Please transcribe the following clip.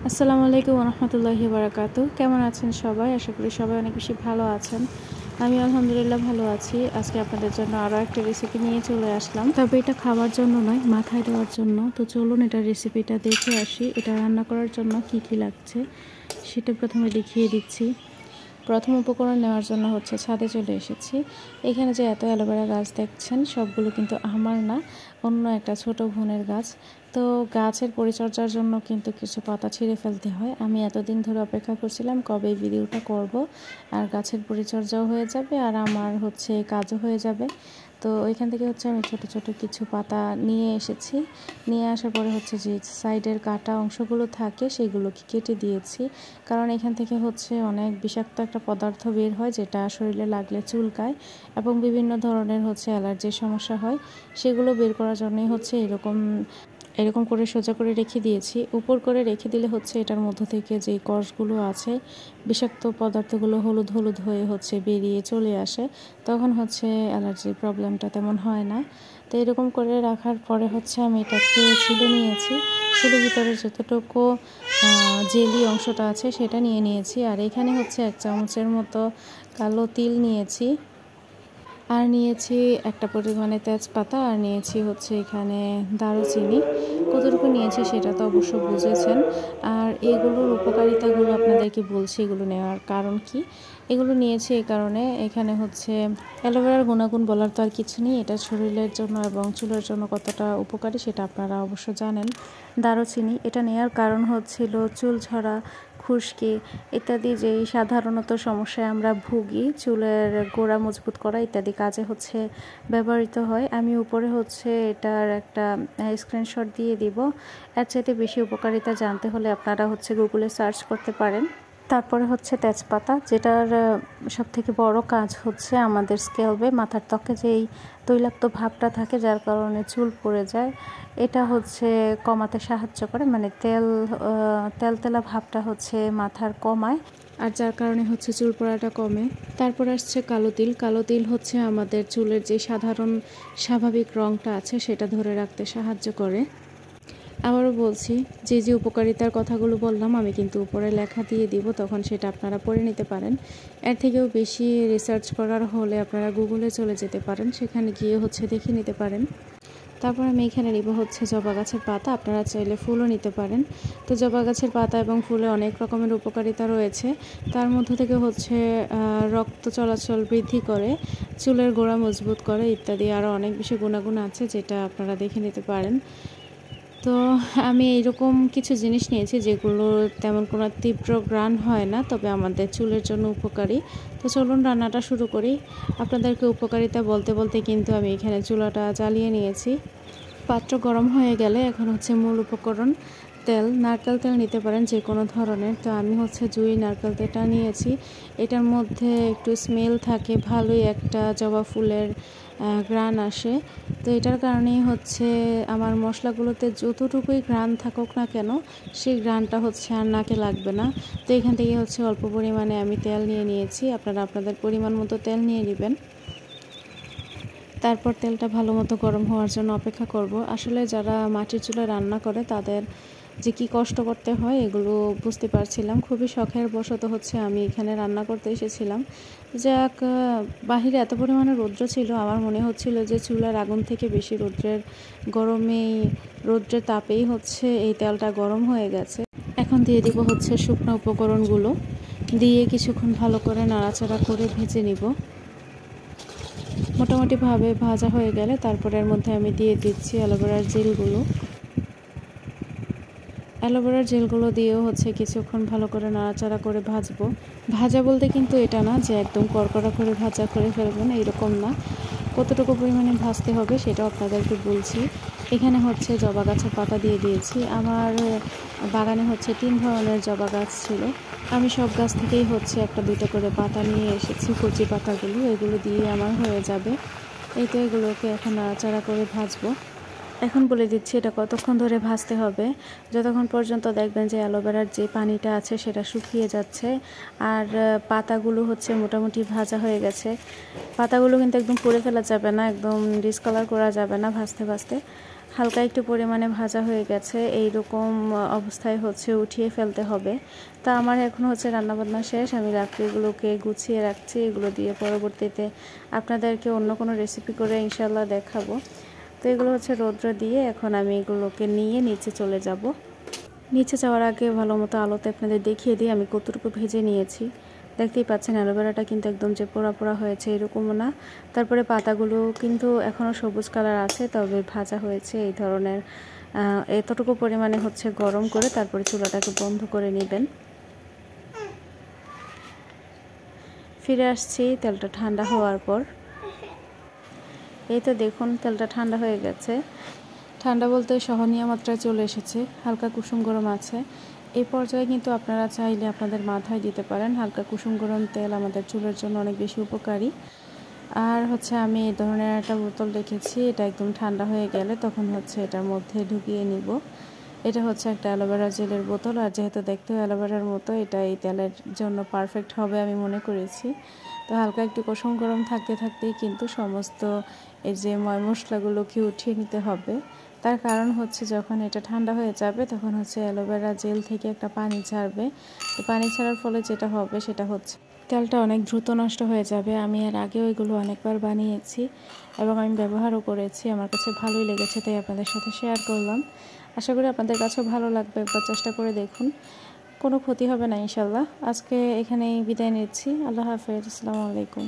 আসসালামু আলাইকুম ওয়া রাহমাতুল্লাহি ওয়া বারাকাতুহু। কেমন আছেন সবাই? আশা করি সবাই অনেক বেশি ভালো আছেন। আমি আলহামদুলিল্লাহ ভালো আছি। আজকে আপনাদের জন্য আরও একটা রেসিপি নিয়ে চলে আসলাম। তবে এটা খাওয়ার জন্য নয়, মাথায় দেওয়ার জন্য। তো চলুন এটা রেসিপিটা দেখে আসি। এটা রান্না করার জন্য কি কি লাগছে সেটা প্রথমে দেখিয়ে দিচ্ছি। প্রথম উপকরণ নেওয়ার জন্য হচ্ছে ছাদে চলে এসেছি। এখানে যে এত অ্যালোভেরা গাছ দেখছেন সবগুলো কিন্তু আমার না, অন্য একটা ছোট বোনের গাছ। তো গাছের পরিচর্যার জন্য কিন্তু কিছু পাতা ছিঁড়ে ফেলতে হয়। আমি এতদিন ধরে অপেক্ষা করছিলাম কবে ভিডিওটা করব, আর গাছের পরিচর্যাও হয়ে যাবে আর আমার হচ্ছে কাজও হয়ে যাবে। তো ওইখান থেকে হচ্ছে আমি ছোট ছোট কিছু পাতা নিয়ে এসেছি। নিয়ে আসার পরে হচ্ছে যে সাইডের কাটা অংশগুলো থাকে সেগুলোকে কেটে দিয়েছি, কারণ এখান থেকে হচ্ছে অনেক বিষাক্ত একটা পদার্থ বের হয় যেটা শরীরে লাগলে চুলকায় এবং বিভিন্ন ধরনের হচ্ছে অ্যালার্জির সমস্যা হয়। সেগুলো বের করার জন্যই হচ্ছে এরকম করে সোজা করে রেখে দিয়েছি। উপর করে রেখে দিলে হচ্ছে এটার মধ্য থেকে যে কষগুলো আছে, বিষাক্ত পদার্থগুলো হলুদ হলুদ হয়ে হচ্ছে বেরিয়ে চলে আসে, তখন হচ্ছে অ্যালার্জির প্রবলেমটা তেমন হয় না। তো এরকম করে রাখার পরে হচ্ছে আমি এটাকে ছিলে নিয়েছি। ছিলে ভিতরে যতটুকু জেলি অংশটা আছে সেটা নিয়ে নিয়েছি। আর এখানে হচ্ছে 1 চামচের মতো কালো তিল নিয়েছি, আর নিয়েছি একটা পরিমাণে তেজপাতা, আর নিয়েছি হচ্ছে এখানে দারুচিনি। কতটুকু নিয়েছি সেটা তো অবশ্য বুঝেছেন। আর এগুলোর উপকারিতাগুলো আপনাদেরকে বলছি, এগুলো নেওয়ার কারণ কি। এগুলো নিয়েছি এই কারণে, এখানে হচ্ছে অ্যালোভেরার গুণাগুণ বলার তো আর কিছু নেই। এটা শরীরের জন্য এবং চুলের জন্য কতটা উপকারী সেটা আপনারা অবশ্য জানেন। দারুচিনি এটা নেওয়ার কারণ হচ্ছিল চুল ঝরা, খুশকি ইত্যাদি যেই সাধারণত সমস্যায় আমরা ভুগি, চুলের গোড়া মজবুত করা ইত্যাদি কাজে হচ্ছে ব্যবহৃত হয়। আমি উপরে হচ্ছে এটার একটা স্ক্রিনশট দিয়ে দিব। এর চাইতে বেশি উপকারিতা জানতে হলে আপনারা হচ্ছে গুগলে সার্চ করতে পারেন। তারপরে হচ্ছে তেজপাতা, যেটার সবথেকে বড় কাজ হচ্ছে আমাদের স্ক্যাল্পে, মাথার ত্বকে যেই তৈলাক্ত ভাবটা থাকে যার কারণে চুল পড়ে যায়, এটা হচ্ছে কমাতে সাহায্য করে। মানে তেলতেলা ভাবটা হচ্ছে মাথার কমায়, আর যার কারণে হচ্ছে চুল পড়াটা কমে। তারপর আসছে কালো তিল। কালো তিল হচ্ছে আমাদের চুলের যে সাধারণ স্বাভাবিক রঙটা আছে সেটা ধরে রাখতে সাহায্য করে। আবারও বলছি, যে যে উপকারিতার কথাগুলো বললাম আমি কিন্তু উপরে লেখা দিয়ে দিব, তখন সেটা আপনারা পড়ে নিতে পারেন। এর থেকেও বেশি রিসার্চ করার হলে আপনারা গুগলে চলে যেতে পারেন, সেখানে গিয়ে হচ্ছে দেখে নিতে পারেন। তারপর আমি এখানে নিব হচ্ছে জবা গাছের পাতা, আপনারা চাইলে ফুলও নিতে পারেন। তো জবা গাছের পাতা এবং ফুলে অনেক রকমের উপকারিতা রয়েছে। তার মধ্য থেকে হচ্ছে রক্ত চলাচল বৃদ্ধি করে, চুলের গোড়া মজবুত করে ইত্যাদি আরও অনেক বেশি গুণাগুণ আছে, যেটা আপনারা দেখে নিতে পারেন। তো আমি এইরকম কিছু জিনিস নিয়েছি যেগুলো তেমন কোনো তীব্র ঘ্রাণ হয় না, তবে আমাদের চুলের জন্য উপকারী। তো চলুন রান্নাটা শুরু করি। আপনাদেরকে উপকারিতা বলতে বলতে কিন্তু আমি এখানে চুলাটা জ্বালিয়ে নিয়েছি। পাত্র গরম হয়ে গেলে এখন হচ্ছে মূল উপকরণ তেল। নারকেল তেল নিতে পারেন যে কোনো ধরনের। তো আমি হচ্ছে জুঁই নারকেল তেলটা নিয়েছি। এটার মধ্যে একটু স্মেল থাকে, ভালোই একটা জবা ফুলের ঘ্রাণ আসে। তো এটার কারণেই হচ্ছে আমার মশলাগুলোতে যতটুকুই ঘ্রাণ থাকুক না কেন, সেই ঘ্রাণটা হচ্ছে আর নাকে লাগবে না। তো এখান থেকে হচ্ছে অল্প পরিমাণে আমি তেল নিয়ে নিয়েছি, আপনারা আপনাদের পরিমাণ মতো তেল নিয়ে নেবেন। তারপর তেলটা ভালো মতো গরম হওয়ার জন্য অপেক্ষা করব। আসলে যারা মাটির চুলায় রান্না করে তাদের যে কি কষ্ট করতে হয় এগুলো বুঝতে পারছিলাম। খুবই শখের বশত হচ্ছে আমি এখানে রান্না করতে এসেছিলাম। যাক, বাহিরে এত পরিমাণে রৌদ্র ছিল, আমার মনে হচ্ছিল যে চুলার আগুন থেকে বেশি রৌদ্রের তাপেই হচ্ছে এই তেলটা গরম হয়ে গেছে। এখন দিয়ে দিব হচ্ছে শুকনো উপকরণগুলো, দিয়ে কিছুক্ষণ ভালো করে নাড়াচাড়া করে ভেজে নিব। মোটামুটিভাবে ভাজা হয়ে গেলে তারপর এর মধ্যে আমি দিয়ে দিচ্ছি অ্যালোভেরার জেলগুলো দিয়েও হচ্ছে কিছুক্ষণ ভালো করে নাড়াচাড়া করে ভাজবো। ভাজা বলতে কিন্তু এটা না যে একদম কড়কড়া করে ভাজা করে ফেলবেন, এইরকম না। কতটুকু পরিমাণে ভাজতে হবে সেটাও আপনাদেরকে বলছি। এখানে হচ্ছে জবা গাছের পাতা দিয়ে দিয়েছি। আমার বাগানে হচ্ছে 3 ধরনের জবা গাছ ছিল। আমি সব গাছ থেকেই হচ্ছে 1-2টা করে পাতা নিয়ে এসেছি, কচি পাতাগুলো। এগুলো দিয়ে আমার হয়ে যাবে। এই তো এগুলোকে এখন নাড়াচাড়া করে ভাজবো। এখন বলে দিচ্ছি এটা কতক্ষণ ধরে ভাজতে হবে। যতক্ষণ পর্যন্ত দেখবেন যে অ্যালোভেরার যে পানিটা আছে সেটা শুকিয়ে যাচ্ছে আর পাতাগুলো হচ্ছে মোটামুটি ভাজা হয়ে গেছে। পাতাগুলো কিন্তু একদম পুড়ে ফেলা যাবে না, একদম ডিসকালার করা যাবে না ভাজতে ভাজতে। হালকা একটু পরিমাণে ভাজা হয়ে গেছে, এইরকম অবস্থায় হচ্ছে উঠিয়ে ফেলতে হবে। তা আমার এখন হচ্ছে রান্নাবান্না শেষ, আমি রাত্রিগুলোকে গুছিয়ে রাখছি। এগুলো দিয়ে পরবর্তীতে আপনাদেরকে অন্য কোনো রেসিপি করে ইনশাল্লাহ দেখাবো। তো এগুলো হচ্ছে রৌদ্র দিয়ে এখন আমি এগুলোকে নিয়ে নিচে চলে যাব। নিচে যাওয়ার আগে ভালো মতো আলোতে আপনাদের দেখিয়ে দিই আমি কতটুকু ভেজে নিয়েছি। দেখতেই পাচ্ছেন অ্যালোভেরাটা কিন্তু একদম যে পোড়া পোড়া হয়েছে এরকমও না। তারপরে পাতাগুলো কিন্তু এখনও সবুজ কালার আছে, তবে ভাজা হয়েছে এই ধরনের। এতটুকু পরিমাণে হচ্ছে গরম করে তারপরে চুলাটাকে বন্ধ করে নেবেন। ফিরে আসছি তেলটা ঠান্ডা হওয়ার পর। এই তো দেখুন তেলটা ঠান্ডা হয়ে গেছে। ঠান্ডা বলতে সহনীয় মাত্রায় চলে এসেছে, হালকা কুসুম গরম আছে। এই পর্যায়ে কিন্তু আপনারা চাইলে আপনাদের মাথায় দিতে পারেন। হালকা কুসুম গরম তেল আমাদের চুলের জন্য অনেক বেশি উপকারী। আর হচ্ছে আমি এই ধরনের একটা বোতল রেখেছি, এটা একদম ঠান্ডা হয়ে গেলে তখন হচ্ছে এটার মধ্যে ঢুকিয়ে নিব। এটা হচ্ছে একটা অ্যালোভেরা জেলের বোতল, আর যেহেতু দেখতেও অ্যালোভেরার মতো, এটা এই তেলের জন্য পারফেক্ট হবে আমি মনে করেছি। তো হালকা একটু কুসুম গরম থাকতে থাকতেই কিন্তু সমস্ত এই যে ময় মশলাগুলোকে উঠিয়ে নিতে হবে। তার কারণ হচ্ছে যখন এটা ঠান্ডা হয়ে যাবে তখন হচ্ছে অ্যালোভেরা জেল থেকে একটা পানি ছাড়বে। তো পানি ছাড়ার ফলে যেটা হবে সেটা হচ্ছে তেলটা অনেক দ্রুত নষ্ট হয়ে যাবে। আমি এর আগেও এগুলো অনেকবার বানিয়েছি এবং আমি ব্যবহারও করেছি, আমার কাছে ভালোই লেগেছে, তাই আপনাদের সাথে শেয়ার করলাম। আশা করি আপনাদের কাছেও ভালো লাগবে, একবার চেষ্টা করে দেখুন, কোনো ক্ষতি হবে না ইনশাল্লাহ। আজকে এখানেই বিদায় নিচ্ছি। আল্লাহ হাফেজ, আসসালামু আলাইকুম।